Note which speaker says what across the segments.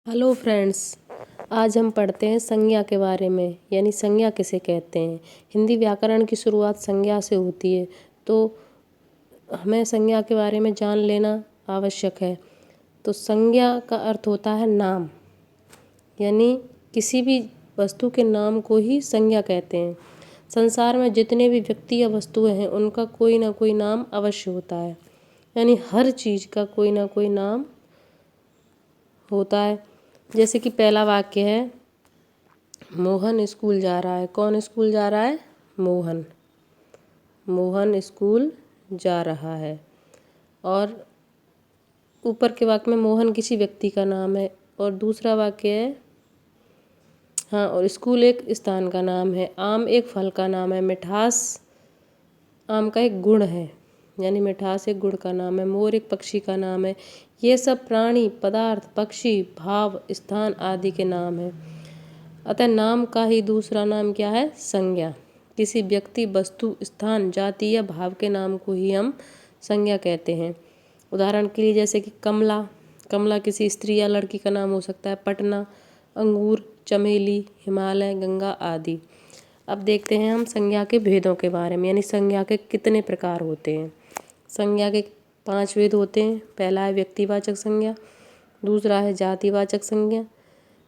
Speaker 1: Hello friends. आज हम पढ़ते हैं संज्ञा के बारे में, यानी संज्ञा किसे कहते हैं। हिंदी व्याकरण की शुरुआत संज्ञा से होती है, तो हमें संज्ञा के बारे में जान लेना आवश्यक है। तो संज्ञा का अर्थ होता है नाम, यानी किसी भी वस्तु के नाम को ही संज्ञा कहते हैं। संसार में जितने भी व्यक्ति या वस्तुएं हैं उनका कोई ना कोई नाम अवश्य होता है, यानी हर चीज़ का कोई ना कोई नाम होता है। जैसे कि पहला वाक्य है, मोहन स्कूल जा रहा है। कौन स्कूल जा रहा है? मोहन। मोहन स्कूल जा रहा है। और ऊपर के वाक्य में मोहन किसी व्यक्ति का नाम है। और दूसरा वाक्य है, हाँ, और स्कूल एक स्थान का नाम है। आम एक फल का नाम है। मिठास आम का एक गुण है, यानी मिठास एक गुण का नाम है। मोर एक पक्षी का नाम है। ये सब प्राणी, पदार्थ, पक्षी, भाव, स्थान आदि के नाम हैं। अतः नाम का ही दूसरा नाम क्या है? संज्ञा। किसी व्यक्ति, वस्तु, स्थान, जाति या भाव के नाम को ही हम संज्ञा कहते हैं। उदाहरण के लिए जैसे कि कमला, कमला किसी स्त्री या लड़की का नाम हो सकता है। पटना, अंगूर, चमेली, हिमालय, गंगा आदि। अब देखते हैं हम संज्ञा के भेदों के बारे में, यानी संज्ञा के कितने प्रकार होते हैं। संज्ञा के 5 भेद होते हैं। पहला है व्यक्तिवाचक संज्ञा, दूसरा है जातिवाचक संज्ञा,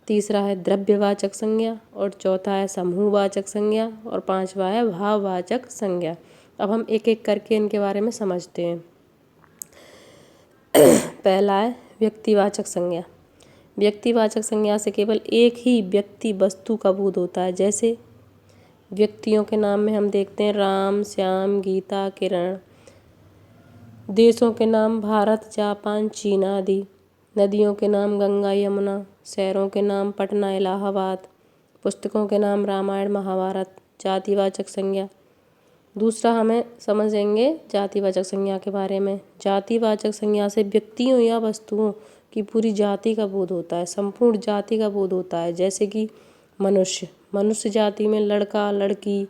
Speaker 1: तीसरा है द्रव्यवाचक संज्ञा, और चौथा है समूहवाचक संज्ञा, और पांचवा है भाववाचक संज्ञा। अब हम एक एक करके इनके बारे में समझते हैं। पहला है व्यक्तिवाचक संज्ञा। व्यक्तिवाचक संज्ञा से केवल एक ही व्यक्ति, वस्तु का बोध होता है। जैसे व्यक्तियों के नाम में हम देखते हैं राम, श्याम, गीता, किरण। देशों के नाम भारत, जापान, चीन आदि। नदियों के नाम गंगा, यमुना। शहरों के नाम पटना, इलाहाबाद। पुस्तकों के नाम रामायण, महाभारत। जातिवाचक संज्ञा। दूसरा हमें समझेंगे जातिवाचक संज्ञा के बारे में। जातिवाचक संज्ञा से व्यक्तियों या वस्तुओं की पूरी जाति का बोध होता है, संपूर्ण जाति का बोध होता है। जैसे कि मनुष्य, मनुष्य जाति में लड़का, लड़की,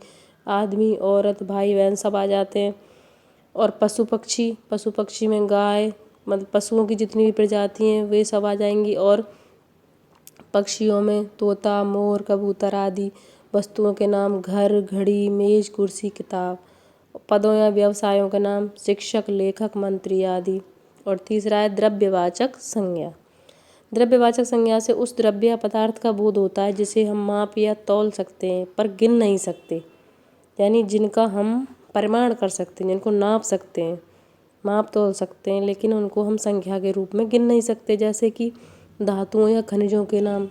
Speaker 1: आदमी, औरत, भाई बहन सब आ जाते हैं। और पशु पक्षी, पशु पक्षी में गाय, मतलब पशुओं की जितनी भी प्रजाति हैं वे सब आ जाएंगी। और पक्षियों में तोता, मोर, कबूतर आदि। वस्तुओं के नाम घर, घड़ी, मेज, कुर्सी, किताब। पदों या व्यवसायों के नाम शिक्षक, लेखक, मंत्री आदि। और तीसरा है द्रव्यवाचक संज्ञा। द्रव्यवाचक संज्ञा से उस द्रव्य या पदार्थ का बोध होता है जिसे हम माप या तौल सकते हैं पर गिन नहीं सकते, यानी जिनका हम परिमाण कर सकते हैं, जिनको नाप सकते हैं, माप तौल सकते हैं, लेकिन उनको हम संख्या के रूप में गिन नहीं सकते। जैसे कि धातुओं या खनिजों के नाम,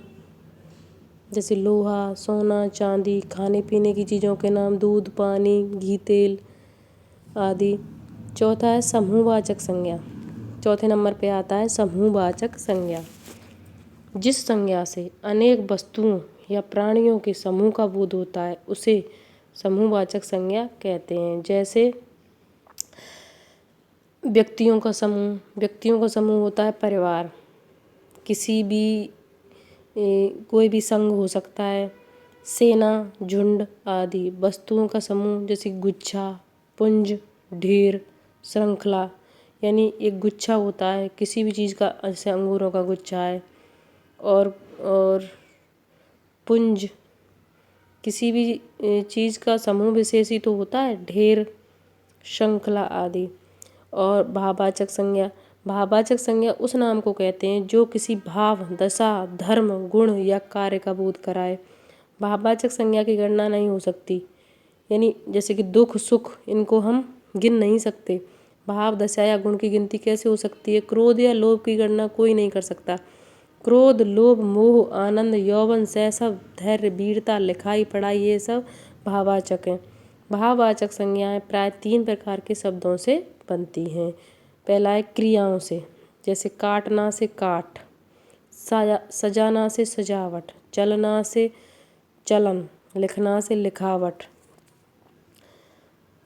Speaker 1: जैसे लोहा, सोना, चांदी। खाने पीने की चीज़ों के नाम दूध, पानी, घी, तेल आदि। चौथा है समूहवाचक संज्ञा। चौथे नंबर पे आता है समूहवाचक संज्ञा। जिस संज्ञा से अनेक वस्तुओं या प्राणियों के समूह का बोध होता है उसे समूहवाचक संज्ञा कहते हैं। जैसे व्यक्तियों का समूह, व्यक्तियों का समूह होता है परिवार। किसी भी कोई भी संघ हो सकता है, सेना, झुंड आदि। वस्तुओं का समूह जैसे गुच्छा, पुंज, ढेर, श्रृंखला, यानी एक गुच्छा होता है किसी भी चीज़ का, जैसे अंगूरों का गुच्छा है। और पुंज किसी भी चीज़ का समूह विशेष ही तो होता है, ढेर, श्रृंखला आदि। और भाववाचक संज्ञा। भाववाचक संज्ञा उस नाम को कहते हैं जो किसी भाव, दशा, धर्म, गुण या कार्य का बोध कराए। भाववाचक संज्ञा की गणना नहीं हो सकती, यानी जैसे कि दुख, सुख, इनको हम गिन नहीं सकते। भाव, दशा या गुण की गिनती कैसे हो सकती है? क्रोध या लोभ की गणना कोई नहीं कर सकता। क्रोध, लोभ, मोह, आनंद, यौवन, शैशव, धैर्य, वीरता, लिखाई, पढ़ाई, ये सब भाववाचक हैं। भाववाचक संज्ञाएं प्राय 3 प्रकार के शब्दों से बनती हैं। पहला है क्रियाओं से, जैसे काटना से काट, सजाना से सजावट, चलना से चलन, लिखना से लिखावट।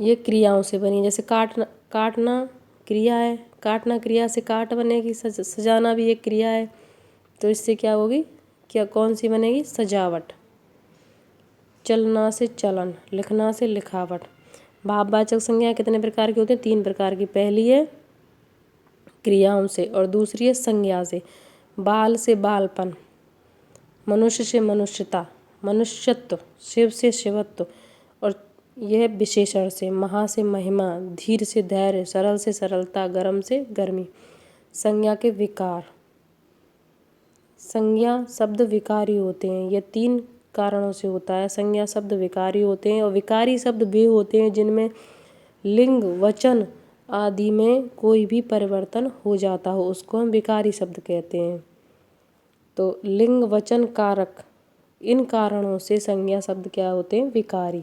Speaker 1: ये क्रियाओं से बनी। जैसे काटना, काटना क्रिया है, काटना क्रिया से काट बनेगी। सजाना भी एक क्रिया है, तो इससे क्या होगी, क्या कौन सी बनेगी? सजावट। चलना से चलन, लिखना से लिखावट। भाववाचक संज्ञा कितने प्रकार की होती है? 3 प्रकार की। पहली है क्रियाओं से और दूसरी है संज्ञा से। बाल से बालपन, मनुष्य से मनुष्यता, मनुष्यत्व, शिव से शिवत्व, और यह विशेषण से, महा से महिमा, धीर से धैर्य, सरल से सरलता, गर्म से गर्मी। संज्ञा के विकार। संज्ञा शब्द विकारी होते हैं। यह 3 कारणों से होता है। संज्ञा शब्द विकारी होते हैं और विकारी शब्द वे होते हैं जिनमें लिंग, वचन आदि में कोई भी परिवर्तन हो जाता हो, उसको हम विकारी शब्द कहते हैं। तो लिंग, वचन, कारक, इन कारणों से संज्ञा शब्द क्या होते हैं? विकारी।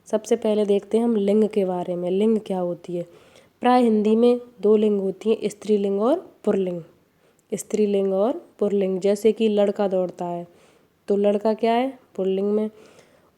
Speaker 1: सबसे पहले देखते हैं हम लिंग के बारे में। लिंग क्या होती है? प्राय हिंदी में 2 लिंग होती हैं, स्त्रीलिंग और पुल्लिंग। स्त्रीलिंग और पुल्लिंग। जैसे कि लड़का दौड़ता है तो लड़का क्या है? पुल्लिंग में,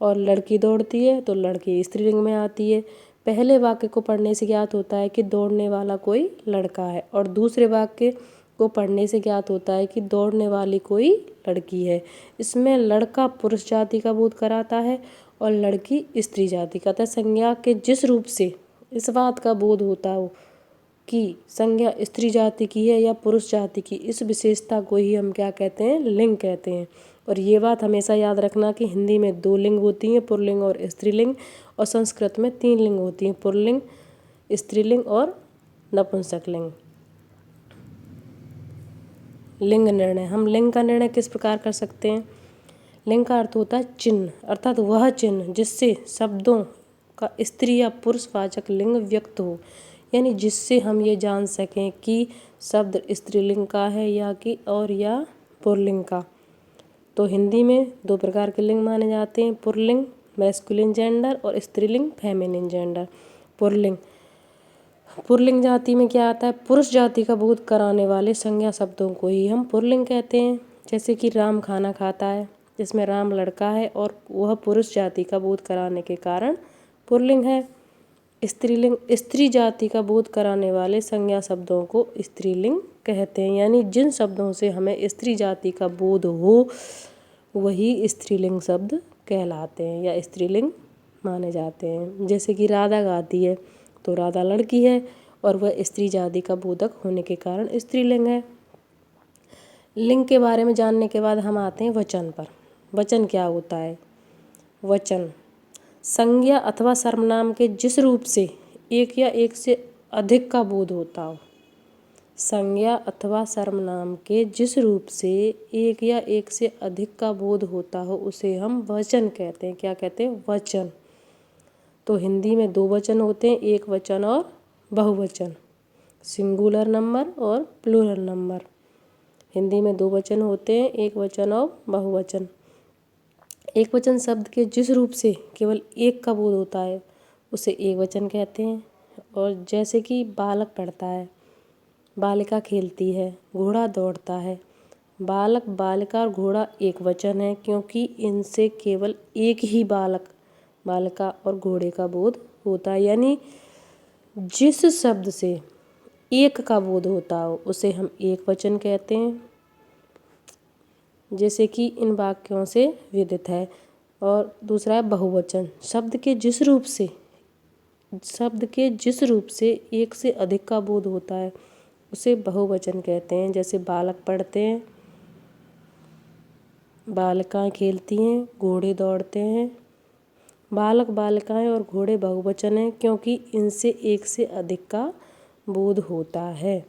Speaker 1: और लड़की दौड़ती है तो लड़की स्त्रीलिंग में आती है। पहले वाक्य को पढ़ने से ज्ञात होता है कि दौड़ने वाला कोई लड़का है, और दूसरे वाक्य को पढ़ने से ज्ञात होता है कि दौड़ने वाली कोई लड़की है। इसमें लड़का पुरुष जाति का बोध कराता है और लड़की स्त्री जाति का। अतः संज्ञा के जिस रूप से इस बात का बोध होता हो कि संज्ञा स्त्री जाति की है या पुरुष जाति की, इस विशेषता को ही हम क्या कहते हैं? लिंग कहते हैं। और ये बात हमेशा याद रखना कि हिंदी में 2 लिंग होती हैं, पुल्लिंग और स्त्रीलिंग, और संस्कृत में 3 लिंग होती हैं, पुल्लिंग, स्त्रीलिंग और नपुंसकलिंग। लिंग निर्णय। हम लिंग का निर्णय किस प्रकार कर सकते हैं? लिंग का अर्थ होता है चिन्ह, अर्थात वह चिन्ह जिससे शब्दों का स्त्री या पुरुषवाचक लिंग व्यक्त हो, यानी जिससे हम ये जान सकें कि शब्द स्त्रीलिंग का है या पुल्लिंग का। तो हिंदी में 2 प्रकार के लिंग माने जाते हैं, पुल्लिंग मैस्कुलिन जेंडर और स्त्रीलिंग फेमिनिन जेंडर। पुल्लिंग जाति में क्या आता है? पुरुष जाति का बोध कराने वाले संज्ञा शब्दों को ही हम पुल्लिंग कहते हैं। जैसे कि राम खाना खाता है, जिसमें राम लड़का है और वह पुरुष जाति का बोध कराने के कारण पुल्लिंग है। स्त्रीलिंग स्त्री जाति का बोध कराने वाले संज्ञा शब्दों को स्त्रीलिंग कहते हैं, यानी जिन शब्दों से हमें स्त्री जाति का बोध हो वही स्त्रीलिंग शब्द कहलाते हैं या स्त्रीलिंग माने जाते हैं। जैसे कि राधा गाती है तो राधा लड़की है और वह स्त्री जाति का बोधक होने के कारण स्त्रीलिंग है। लिंग के बारे में जानने के बाद हम आते हैं वचन पर। वचन क्या होता है? वचन संज्ञा अथवा सर्वनाम के जिस रूप से एक या एक से अधिक का बोध होता हो। संज्ञा अथवा सर्वनाम के जिस रूप से एक या एक से अधिक का बोध होता हो उसे हम वचन कहते हैं। क्या कहते हैं? वचन। तो हिंदी में 2 वचन होते हैं, एक वचन और बहुवचन, सिंगुलर नंबर और प्लूरल नंबर। हिंदी में 2 वचन होते हैं, एक वचन और बहुवचन। एक वचन शब्द के जिस रूप से केवल एक का बोध होता है उसे एक वचन कहते हैं। और जैसे कि बालक पढ़ता है, बालिका खेलती है, घोड़ा दौड़ता है। बालक, बालिका और घोड़ा एक वचन है क्योंकि इनसे केवल एक ही बालक, बालिका और घोड़े का बोध होता है, यानी जिस शब्द से एक का बोध होता हो उसे हम एक वचन कहते हैं, जैसे कि इन वाक्यों से विदित है। और दूसरा है बहुवचन। शब्द के जिस रूप से एक से अधिक का बोध होता है उसे बहुवचन कहते हैं। जैसे बालक पढ़ते हैं, बालिकाएं खेलती हैं, घोड़े दौड़ते हैं। बालक, बालिकाएं और घोड़े बहुवचन हैं क्योंकि इनसे एक से अधिक का बोध होता है।